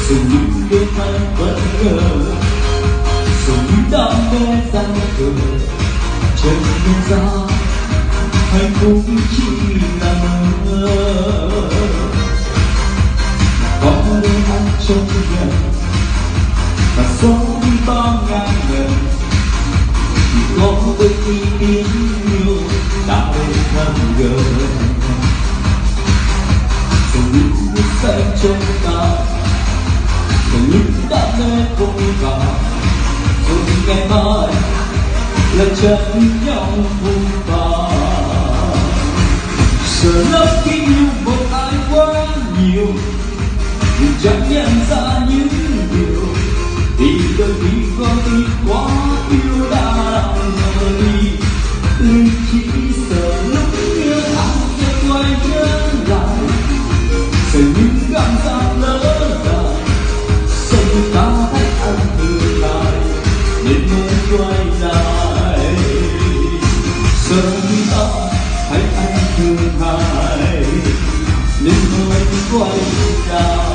rồi những đêm anh vẫn ngờ, rồi những đam mê gian khờ chân nhân ra hạnh phúc chỉ là mơ. Có đêm anh trông nhận và sống đi bao ngàn lần, chỉ có đôi khi tiếng yêu đã bên thân gần. Rồi những bước xanh trong ta, rồi những đam mê vội vã, rồi ngày mai là chân nhau vun vã. Sợ lắm khi yêu một ai quá nhiều, nhưng chẳng nhận ra những điều vì đôi khi có đi quá yêu đã mờ đi. Chỉ sợ lúc nhớ anh sẽ quay trở lại, sợ những cảm giác lỡ dài, sợ ta thấy anh từ lại nên mới quay lại, sợ ta thấy anh thương hại nên mới quay lại.